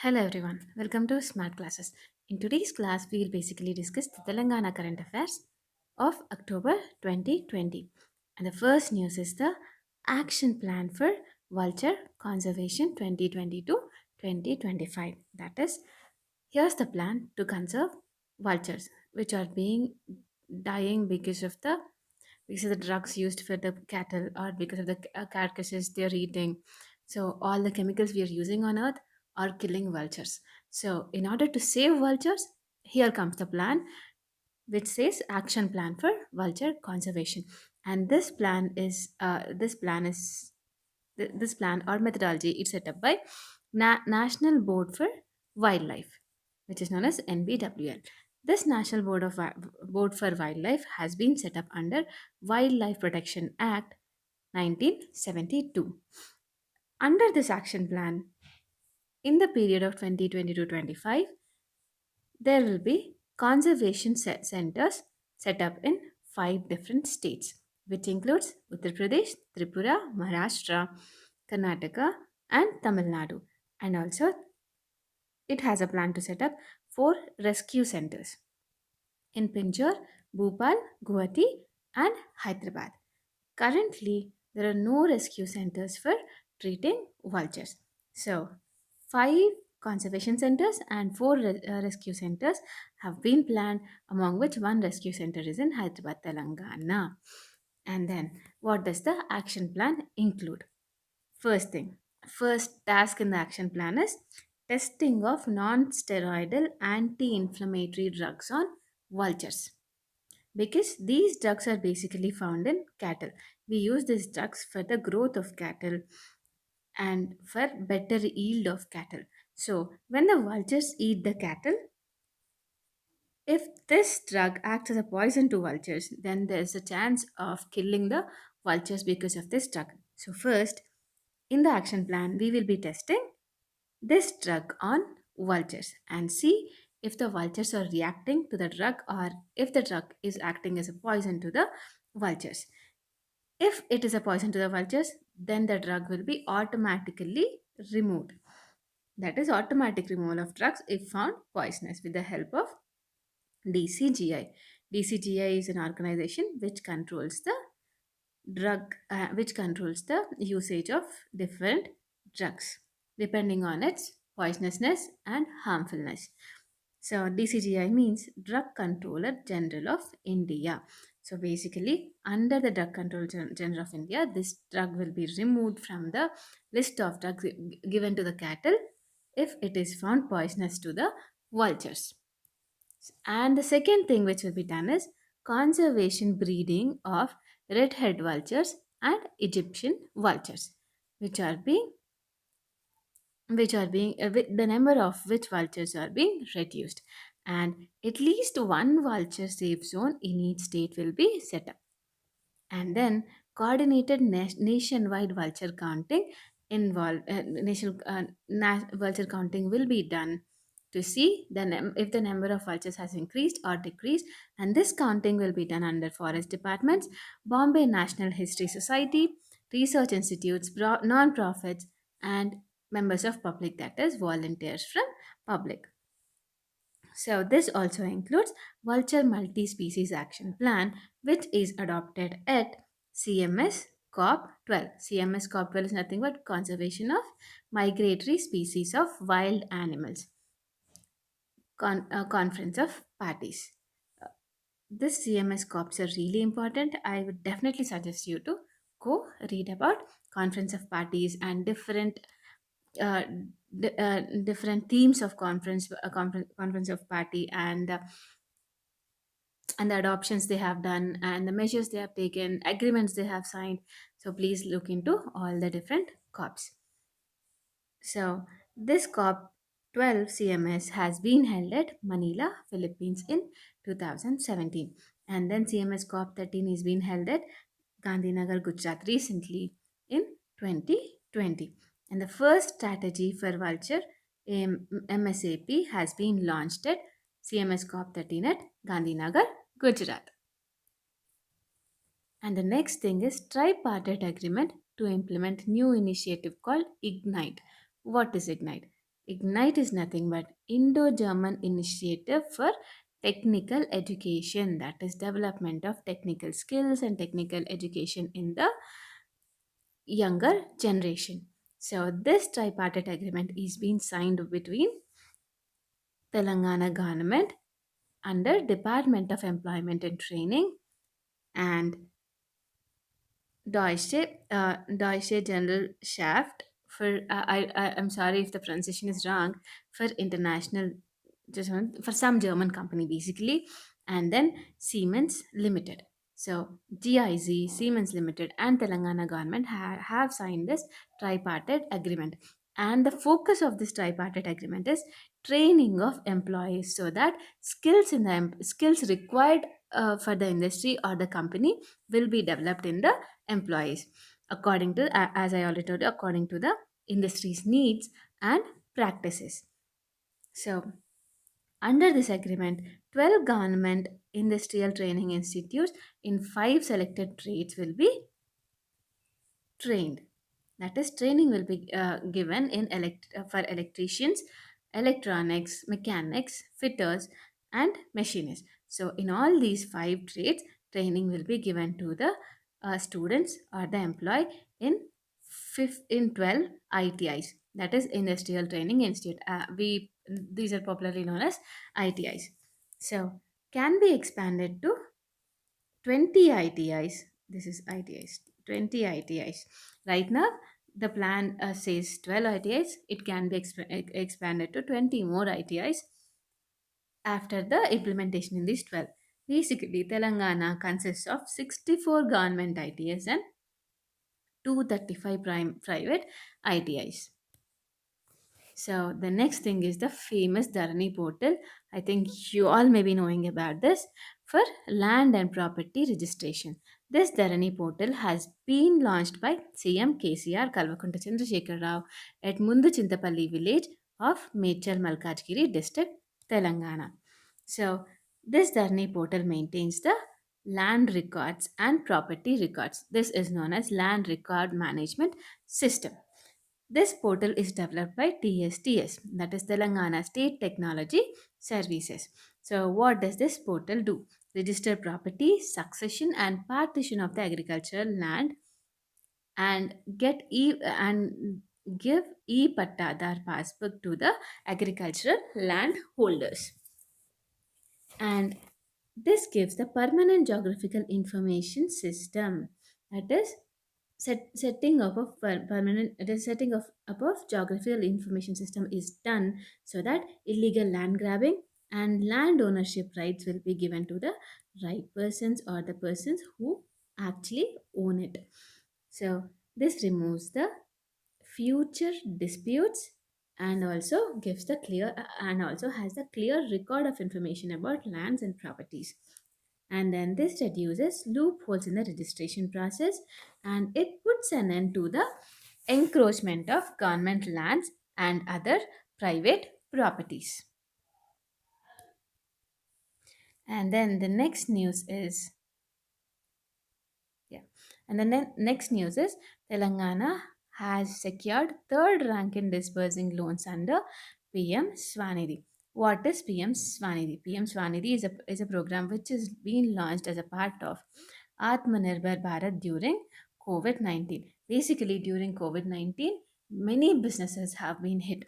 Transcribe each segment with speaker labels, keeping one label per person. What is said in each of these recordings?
Speaker 1: Hello everyone, welcome to Smart Classes. In today's class, we will basically discuss the Telangana current affairs of October 2020. And the first news is the action plan for Vulture Conservation 2020 to 2025. That is, here's the plan to conserve vultures, which are being dying because of the drugs used for the cattle or because of the carcasses they're eating. So all the chemicals we are using on earth are killing vultures. So in order to save vultures, here comes the plan which says action plan for vulture conservation. And this plan or methodology is set up by National Board for Wildlife, which is known as NBWL. This National Board for Wildlife has been set up under Wildlife Protection Act 1972. Under this action plan, in the period of 2020 to 25, there will be conservation centers set up in five different states, which includes Uttar Pradesh, Tripura, Maharashtra, Karnataka, and Tamil Nadu. And also, it has a plan to set up four rescue centers in Pinjore, Bhopal, Guwahati, and Hyderabad. Currently, there are no rescue centers for treating vultures. So, five conservation centers and four rescue centers have been planned, among which one rescue center is in Hyderabad, Telangana. And then, what does the action plan include? First thing, first task in the action plan is testing of non steroidal anti inflammatory drugs on vultures because these drugs are basically found in cattle. We use these drugs for the growth of cattle and for better yield of cattle. So, when the vultures eat the cattle, if this drug acts as a poison to vultures, then there's a chance of killing the vultures because of this drug. So, first, in the action plan, we will be testing this drug on vultures and see if the vultures are reacting to the drug or if the drug is acting as a poison to the vultures. If it is a poison to the vultures, then the drug will be automatically removed. That is automatic removal of drugs if found poisonous with the help of DCGI. DCGI is an organization which controls the usage of different drugs depending on its poisonousness and harmfulness. So DCGI means Drug Controller General of India. So basically, under the Drug General of India, this drug will be removed from the list of drugs given to the cattle if it is found poisonous to the vultures. And the second thing which will be done is conservation breeding of red-head vultures and Egyptian vultures, which are being the number of which vultures are being reduced, and at least one vulture safe zone in each state will be set up. And then coordinated nationwide vulture counting vulture counting will be done to see if the number of vultures has increased or decreased, and this counting will be done under forest departments, Bombay National History Society, research institutes, non-profits, and members of public, that is volunteers from public. So, this also includes Vulture Multi Species Action Plan, which is adopted at CMS COP 12. CMS COP 12 is nothing but Conservation of Migratory Species of Wild Animals, Conference of Parties. This CMS COPs are really important. I would definitely suggest you to go read about Conference of Parties and uh, different themes of conference of party and the adoptions they have done and the measures they have taken, agreements they have signed. So please look into all the different COPs. So this COP 12 CMS has been held at Manila, Philippines in 2017. And then CMS COP 13 is being held at Gandhinagar, Gujarat recently in 2020. And the first strategy for vulture MSAP has been launched at CMS COP 13 at Gandhinagar, Gujarat. And the next thing is tripartite agreement to implement new initiative called Ignite. What is Ignite? Ignite is nothing but Indo-German initiative for technical education, that is development of technical skills and technical education in the younger generation. So this tripartite agreement is being signed between Telangana government under Department of Employment and Training and Deutsche General Shaft for I'm sorry if the pronunciation is wrong, for international, for some German company basically, and then Siemens Limited. So GIZ, Siemens Limited, and Telangana government have signed this tripartite agreement. And the focus of this tripartite agreement is training of employees so that skills required for the industry or the company will be developed in the employees according to as I already told you, according to the industry's needs and practices. So under this agreement, 12 government industrial training institutes in 5 selected trades will be trained. That is, training will be given in for electricians, electronics, mechanics, fitters, and machinists. So, in all these 5 trades, training will be given to the students or the employee in in 12 ITIs. That is Industrial Training Institute. We These are popularly known as ITIs. So, can be expanded to 20 ITIs. This is ITIs, 20 ITIs. Right now, the plan says 12 ITIs. It can be expanded to 20 more ITIs after the implementation in these 12. Basically, Telangana consists of 64 government ITIs and 235 private ITIs. So the next thing is the famous Dharani portal. I think you all may be knowing about this for land and property registration. This Dharani portal has been launched by CM KCR Kalvakunta Chandrasekhar Rao at Mundu Chintapalli village of Mechal Malkajgiri district, Telangana. So this Dharani portal maintains the land records and property records. This is known as land record management system. This portal is developed by TSTS, that is Telangana State Technology Services. So, what does this portal do? Register property, succession, and partition of the agricultural land, and and give e-pattadar passbook to the agricultural land holders. And this gives the permanent geographical information system, that is setting up of permanent the setting of up of geographical information system is done so that illegal land grabbing and land ownership rights will be given to the right persons or the persons who actually own it. So this removes the future disputes and also gives the clear and also has the clear record of information about lands and properties. And then this reduces loopholes in the registration process, and it puts an end to the encroachment of government lands and other private properties. And then the next news is, yeah. And the next news is Telangana has secured third rank in disbursing loans under PM Swanidhi. What is PM Swanidhi? PM Swanidhi is a program which is being launched as a part of Atmanirbhar Bharat during COVID 19. Basically, during COVID 19, many businesses have been hit,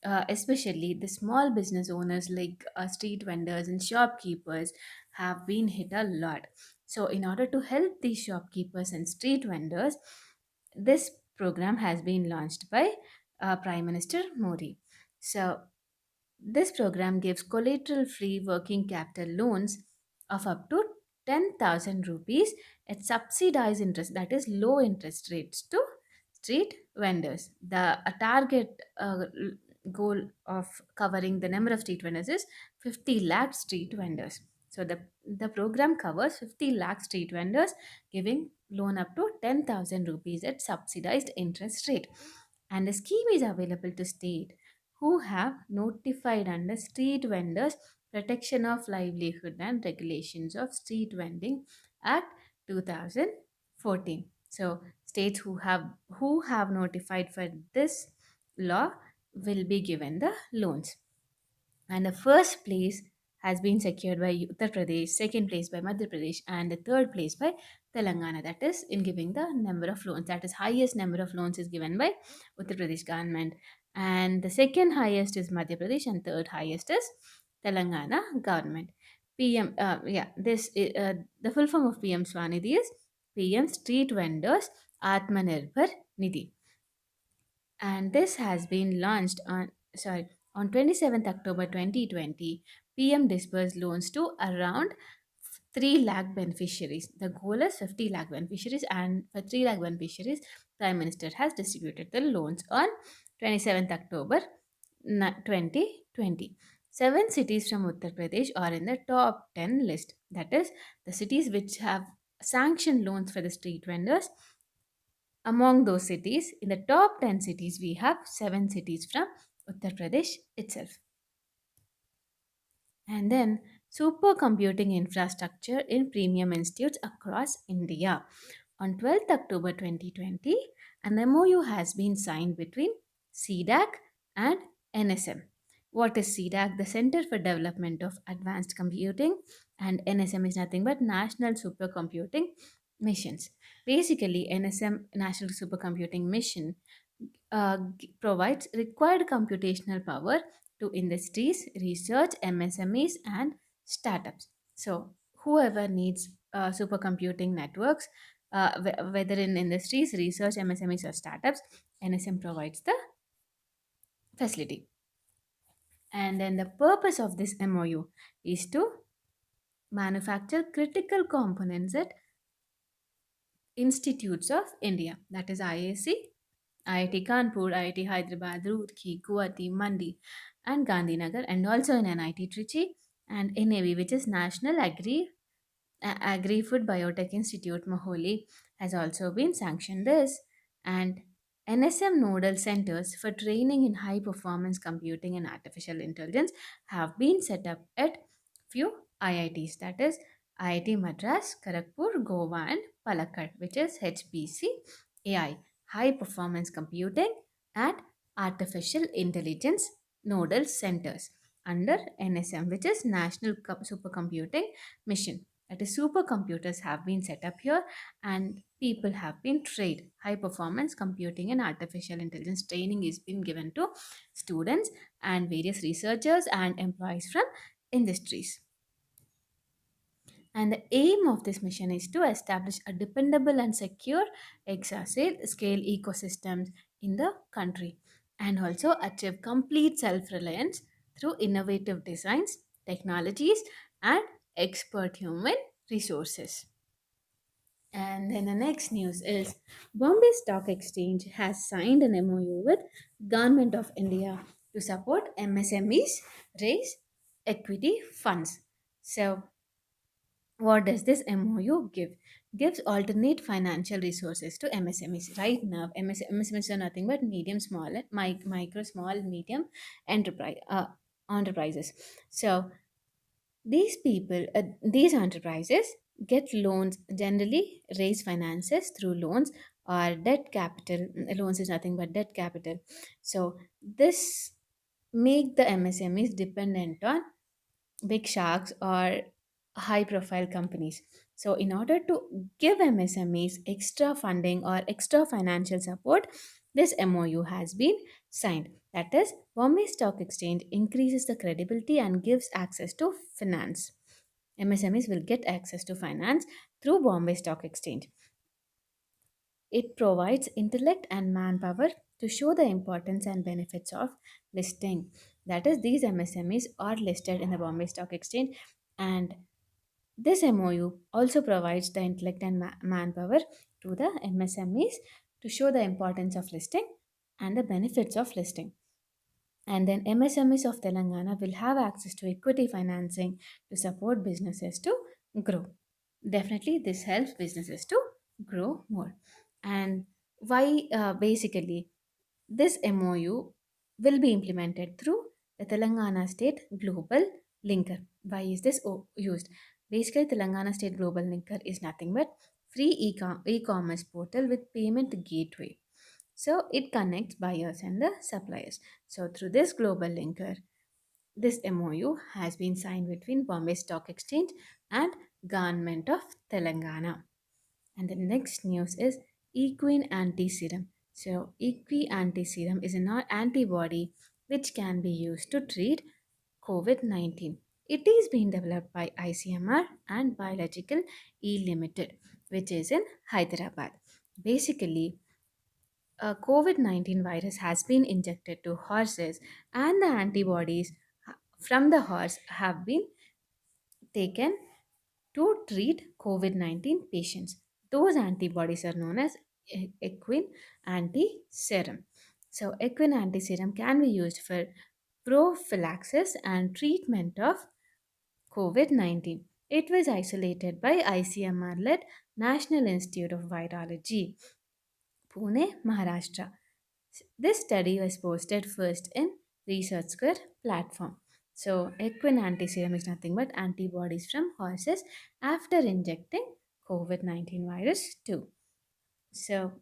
Speaker 1: especially the small business owners like street vendors and shopkeepers have been hit a lot. So, in order to help these shopkeepers and street vendors, this program has been launched by Prime Minister Modi. So, this program gives collateral free working capital loans of up to 10,000 rupees at subsidized interest, that is, low interest rates to street vendors. The target goal of covering the number of street vendors is 50 lakh street vendors. So, the program covers 50 lakh street vendors giving loan up to 10,000 rupees at subsidized interest rate. And the scheme is available to state who have notified under Street Vendors Protection of Livelihood and Regulations of Street Vending Act 2014. So states who have notified for this law will be given the loans. And the first place has been secured by Uttar Pradesh, second place by Madhya Pradesh, and the third place by Telangana. That is in giving the number of loans. That is highest number of loans is given by Uttar Pradesh government, and the second highest is Madhya Pradesh, and third highest is Telangana government. PM, the full form of PM Swanidhi is PM Street Vendors Atmanirbhar Nidhi, and this has been launched on 27th October 2020. PM disbursed loans to around 3 lakh beneficiaries. The goal is 50 lakh beneficiaries, and for 3 lakh beneficiaries, Prime Minister has distributed the loans on 27th October 2020. Seven cities from Uttar Pradesh are in the top 10 list. That is, the cities which have sanctioned loans for the street vendors. Among those cities, in the top 10 cities, we have 7 cities from Uttar Pradesh itself. And then supercomputing infrastructure in premium institutes across India. On 12th October 2020, an MOU has been signed between CDAC and NSM. What is CDAC? The Center for Development of Advanced Computing, and NSM is nothing but National Supercomputing Missions. Basically, NSM, National Supercomputing Mission, provides required computational power to industries, research, MSMEs, and startups. So, whoever needs supercomputing networks, whether in industries, research, MSMEs, or startups, NSM provides the facility. And then the purpose of this MOU is to manufacture critical components at institutes of India, that is IAC, IIT Kanpur, IIT Hyderabad, Roorkee, Guwahati, Mandi, and Gandhinagar, and also in NIT Trichy and NAV, which is National Agri-Food Biotech Institute, Moholi, has also been sanctioned this. And NSM nodal centers for training in high performance computing and artificial intelligence have been set up at few IITs, that is IIT Madras, Kharagpur, Goa, and Palakkad, which is HPC AI, high performance computing and artificial intelligence nodal centers under NSM, which is National Supercomputing Mission. That is, supercomputers have been set up here, and people have been trained. High performance computing and artificial intelligence training is being given to students and various researchers and employees from industries. And the aim of this mission is to establish a dependable and secure exascale scale ecosystems in the country, and also achieve complete self-reliance through innovative designs, technologies, and expert human resources. And then the next news is Bombay Stock Exchange has signed an MOU with Government of India to support MSMEs raise equity funds. So what does this MOU give? Gives alternate financial resources to MSMEs. Right now, MSMEs are nothing but medium, small, micro, small, medium enterprises. So these enterprises get loans, generally raise finances through loans or debt capital. Loans is nothing but debt capital. So this make the MSMEs dependent on big sharks or high profile companies. So, in order to give MSMEs extra funding or extra financial support, this MOU has been signed. That is, Bombay Stock Exchange increases the credibility and gives access to finance. MSMEs will get access to finance through Bombay Stock Exchange. It provides intellect and manpower to show the importance and benefits of listing. That is, these MSMEs are listed in the Bombay Stock Exchange, and this MOU also provides the intellect and manpower to the MSMEs to show the importance of listing and the benefits of listing. And then MSMEs of Telangana will have access to equity financing to support businesses to grow. Definitely, this helps businesses to grow more. And why basically this MOU will be implemented through the Telangana State Global Linker. Why is this used? Basically, Telangana State Global Linker is nothing but free e-commerce portal with payment gateway. So it connects buyers and the suppliers. So through this global linker, this MOU has been signed between Bombay Stock Exchange and Government of Telangana. And the next news is equine antiserum. So equi antiserum is an antibody which can be used to treat COVID-19. It is being developed by ICMR and Biological E Limited, which is in Hyderabad. Basically, a COVID 19 virus has been injected to horses, and the antibodies from the horse have been taken to treat COVID 19 patients. Those antibodies are known as equine antiserum. So, equine antiserum can be used for prophylaxis and treatment of COVID 19. It was isolated by ICMR led National Institute of Virology, Pune, Maharashtra. This study was posted first in Research Square platform. So, equine antiserum is nothing but antibodies from horses after injecting COVID 19 virus too. So,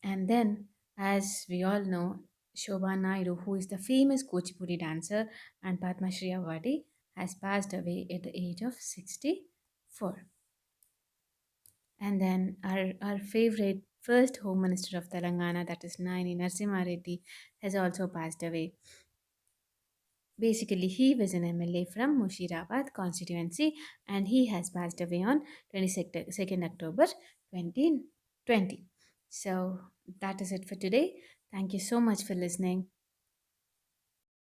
Speaker 1: and then, as we all know, Shobha Naidu, who is the famous Kuchipudi dancer and Padma Shri awardee, has passed away at the age of 64. And then our favorite first Home Minister of Telangana, that is Naini Narasimha Reddy, has also passed away. Basically, he was an MLA from Mushirabad constituency and he has passed away on 22nd October 2020. So, that is it for today. Thank you so much for listening.